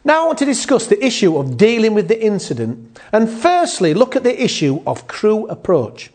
Now I want to discuss the issue of dealing with the incident, and firstly look at the issue of crew approach.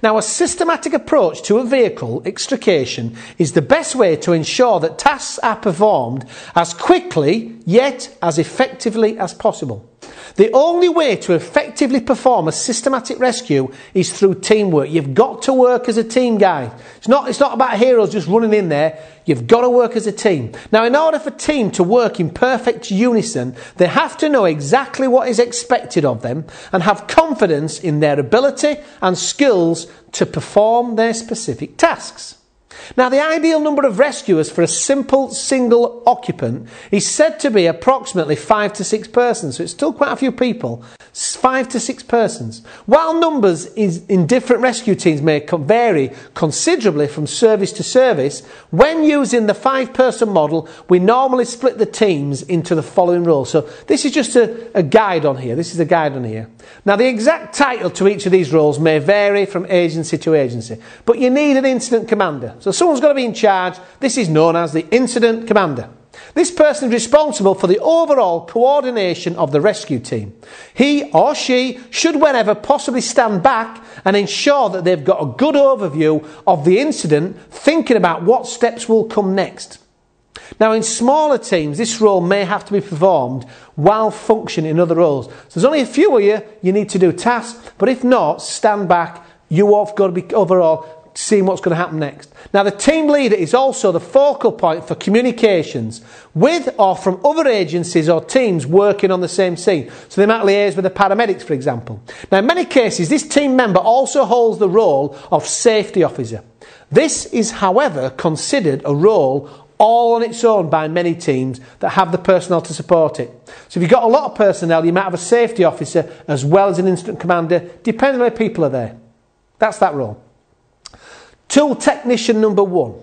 Now, a systematic approach to a vehicle extrication is the best way to ensure that tasks are performed as quickly yet as effectively as possible. The only way to effectively perform a systematic rescue is through teamwork. You've got to work as a team, guys. It's not about heroes just running in there. You've got to work as a team. Now, in order for a team to work in perfect unison, they have to know exactly what is expected of them and have confidence in their ability and skills to perform their specific tasks. Now, the ideal number of rescuers for a simple single occupant is said to be approximately 5 to 6 persons, so it's still quite a few people, 5 to 6 persons. While numbers in different rescue teams may vary considerably from service to service, when using the 5-person model, we normally split the teams into the following roles. So this is just a guide on here. This is a guide on here. Now, the exact title to each of these roles may vary from agency to agency, but you need an incident commander. So someone's got to be in charge. This is known as the incident commander. This person is responsible for the overall coordination of the rescue team. He or she should, whenever possibly, stand back and ensure that they've got a good overview of the incident, thinking about what steps will come next. Now, in smaller teams, this role may have to be performed while functioning in other roles. So there's only a few of you need to do tasks, but if not, stand back. You have got to be overall seeing what's going to happen next. Now, the team leader is also the focal point for communications with or from other agencies or teams working on the same scene. So they might liaise with the paramedics, for example. Now, in many cases, this team member also holds the role of safety officer. This is, however, considered a role all on its own by many teams that have the personnel to support it. So if you've got a lot of personnel, you might have a safety officer as well as an incident commander, depending on how many people are there. That's that role. Tool technician number 1.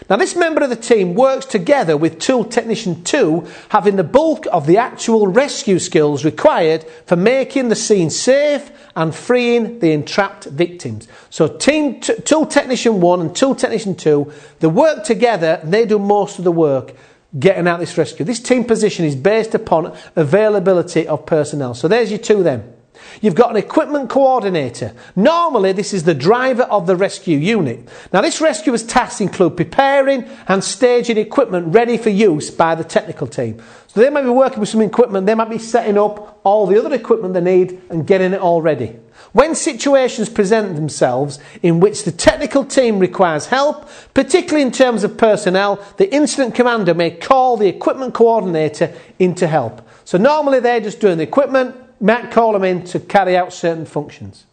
Now, this member of the team works together with tool technician 2, having the bulk of the actual rescue skills required for making the scene safe and freeing the entrapped victims. So tool technician 1 and tool technician 2, they work together and they do most of the work getting out this rescue. This team position is based upon availability of personnel. So there's your two then. You've got an equipment coordinator. Normally, this is the driver of the rescue unit. Now, this rescuer's tasks include preparing and staging equipment ready for use by the technical team. So they might be working with some equipment, they might be setting up all the other equipment they need and getting it all ready. When situations present themselves in which the technical team requires help, particularly in terms of personnel, the incident commander may call the equipment coordinator in to help. So normally they're just doing the equipment, might call them in to carry out certain functions.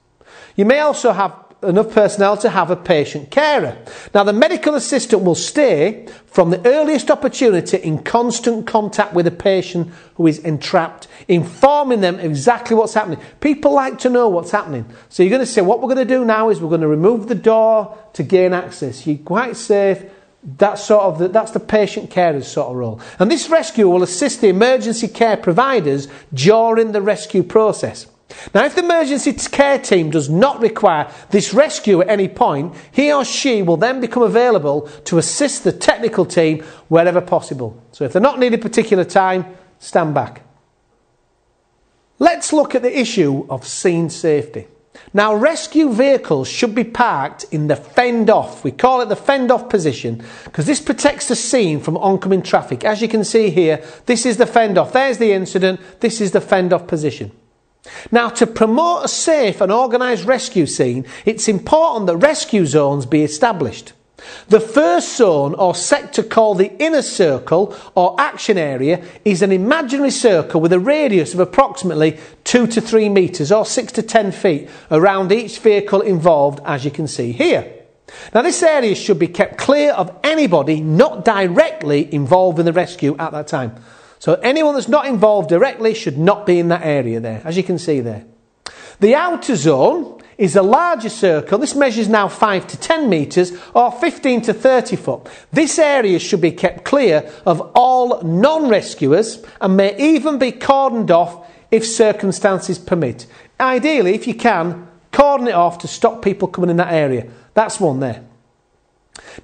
You may also have enough personnel to have a patient carer. Now, the medical assistant will stay from the earliest opportunity in constant contact with a patient who is entrapped, informing them exactly what's happening. People like to know what's happening. So you're going to say, what we're going to do now is we're going to remove the door to gain access. You're quite safe. That's the patient carer's sort of role. And this rescuer will assist the emergency care providers during the rescue process. Now, if the emergency care team does not require this rescue at any point, he or she will then become available to assist the technical team wherever possible. So if they're not needed a particular time, stand back. Let's look at the issue of scene safety. Now, rescue vehicles should be parked in the fend off. We call it the fend off position because this protects the scene from oncoming traffic. As you can see here, this is the fend off. There's the incident. This is the fend off position. Now, to promote a safe and organised rescue scene, it's important that rescue zones be established. The first zone or sector, called the inner circle or action area, is an imaginary circle with a radius of approximately 2 to 3 metres or 6 to 10 feet around each vehicle involved, as you can see here. Now, this area should be kept clear of anybody not directly involved in the rescue at that time. So anyone that's not involved directly should not be in that area there, as you can see there. The outer zone is a larger circle. This measures now 5 to 10 metres or 15 to 30 foot. This area should be kept clear of all non-rescuers and may even be cordoned off if circumstances permit. Ideally, if you can, cordon it off to stop people coming in that area. That's one there.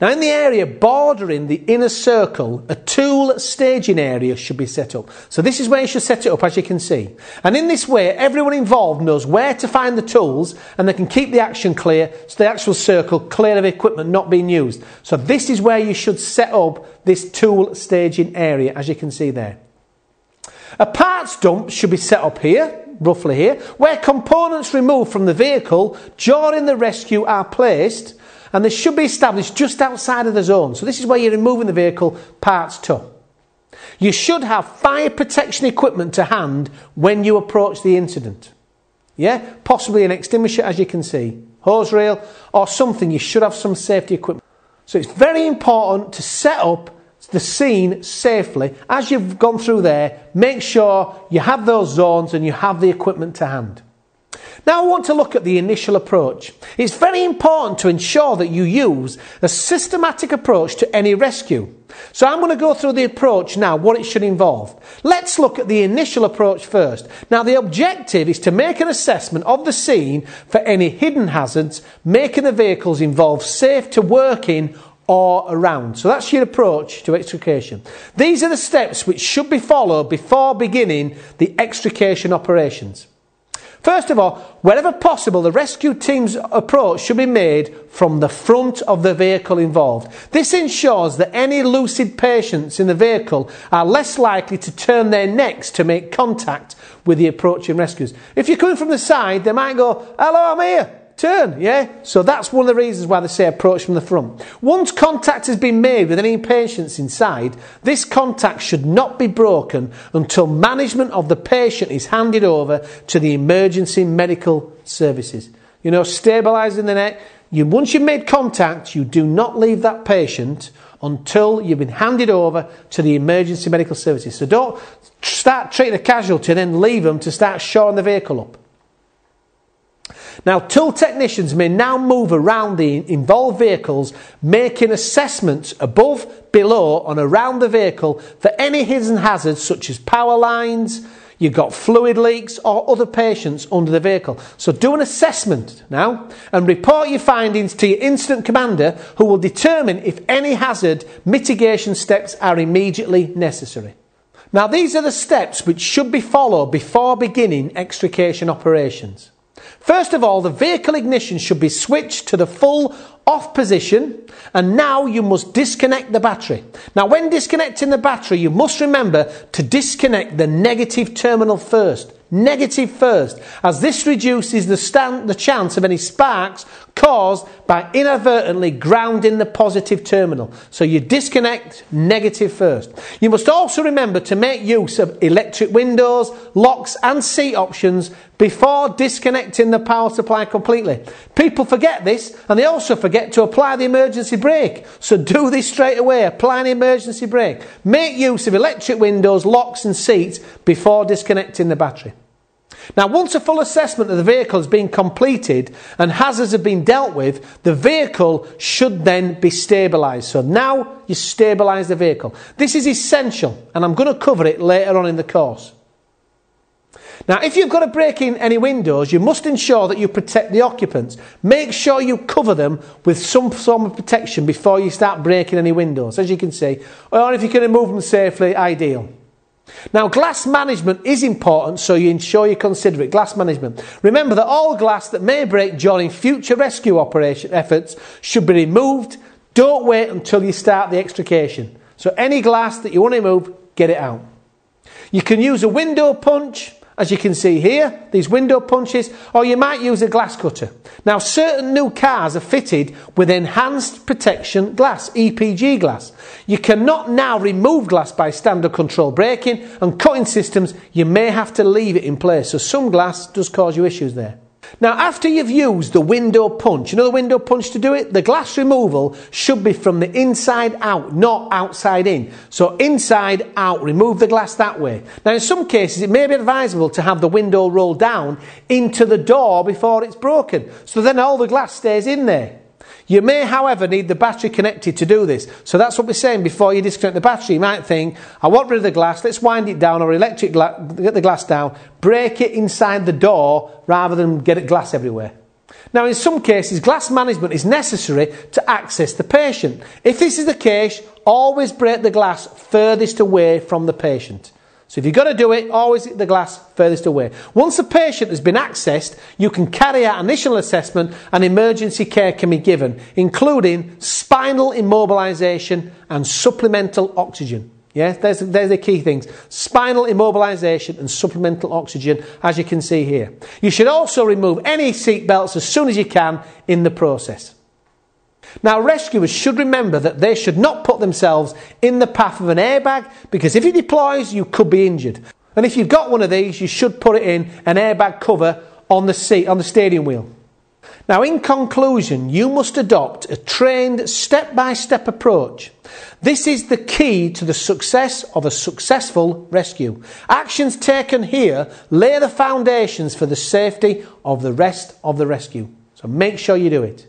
Now in the area bordering the inner circle, a tool staging area should be set up. So this is where you should set it up, as you can see. And in this way, everyone involved knows where to find the tools and they can keep the action clear, so the actual circle clear of equipment not being used. So this is where you should set up this tool staging area, as you can see there. A parts dump should be set up here, roughly here, where components removed from the vehicle during the rescue are placed, and they should be established just outside of the zone. So this is where you're removing the vehicle parts to. You should have fire protection equipment to hand when you approach the incident. Yeah, possibly an extinguisher, as you can see, hose reel or something. You should have some safety equipment. So it's very important to set up the scene safely. As you've gone through there, make sure you have those zones and you have the equipment to hand. Now I want to look at the initial approach. It's very important to ensure that you use a systematic approach to any rescue. So I'm going to go through the approach now, what it should involve. Let's look at the initial approach first. Now the objective is to make an assessment of the scene for any hidden hazards, making the vehicles involved safe to work in or around. So that's your approach to extrication. These are the steps which should be followed before beginning the extrication operations. First of all, wherever possible, the rescue team's approach should be made from the front of the vehicle involved. This ensures that any lucid patients in the vehicle are less likely to turn their necks to make contact with the approaching rescuers. If you're coming from the side, they might go, "Hello, I'm here." Turn, yeah? So that's one of the reasons why they say approach from the front. Once contact has been made with any patients inside, this contact should not be broken until management of the patient is handed over to the emergency medical services. You know, stabilising the neck. Once you've made contact, you do not leave that patient until you've been handed over to the emergency medical services. So don't start treating a casualty and then leave them to start shoring the vehicle up. Now, tool technicians may now move around the involved vehicles, making assessments above, below and around the vehicle for any hidden hazards such as power lines, you've got fluid leaks or other patients under the vehicle. So do an assessment now and report your findings to your incident commander, who will determine if any hazard mitigation steps are immediately necessary. Now, these are the steps which should be followed before beginning extrication operations. First of all, the vehicle ignition should be switched to the full off position, and now you must disconnect the battery. Now when disconnecting the battery, you must remember to disconnect the negative terminal first. Negative first, as this reduces the chance of any sparks caused by inadvertently grounding the positive terminal. So you disconnect negative first. You must also remember to make use of electric windows, locks and seat options before disconnecting the power supply completely. People forget this, and they also forget to apply the emergency brake. So do this straight away, apply an emergency brake. Make use of electric windows, locks and seats before disconnecting the battery. Now, once a full assessment of the vehicle has been completed and hazards have been dealt with, the vehicle should then be stabilised. So now you stabilise the vehicle. This is essential, and I'm going to cover it later on in the course. Now, if you've got to break in any windows, you must ensure that you protect the occupants. Make sure you cover them with some form of protection before you start breaking any windows, as you can see. Or if you can remove them safely, ideal. Now, glass management is important, so you ensure you consider it. Glass management. Remember that all glass that may break during future rescue operation efforts should be removed. Don't wait until you start the extrication. So any glass that you want to remove, get it out. You can use a window punch, as you can see here, these window punches, or you might use a glass cutter. Now, certain new cars are fitted with enhanced protection glass, EPG glass. You cannot now remove glass by standard control braking and cutting systems. You may have to leave it in place. So some glass does cause you issues there. Now, after you've used the window punch, you know the window punch to do it? The glass removal should be from the inside out, not outside in. So inside out, remove the glass that way. Now, in some cases, it may be advisable to have the window roll down into the door before it's broken. So then all the glass stays in there. You may, however, need the battery connected to do this. So that's what we're saying before you disconnect the battery. You might think, I want rid of the glass, let's wind it down, or get the glass down, break it inside the door rather than get glass everywhere. Now, in some cases, glass management is necessary to access the patient. If this is the case, always break the glass furthest away from the patient. So if you've got to do it, always get the glass furthest away. Once the patient has been accessed, you can carry out initial assessment and emergency care can be given, including spinal immobilisation and supplemental oxygen. Yes, there's the key things. Spinal immobilisation and supplemental oxygen, as you can see here. You should also remove any seat belts as soon as you can in the process. Now, rescuers should remember that they should not put themselves in the path of an airbag, because if it deploys, you could be injured. And if you've got one of these, you should put it in an airbag cover on the seat, on the steering wheel. Now, in conclusion, you must adopt a trained step-by-step approach. This is the key to the success of a successful rescue. Actions taken here lay the foundations for the safety of the rest of the rescue. So make sure you do it.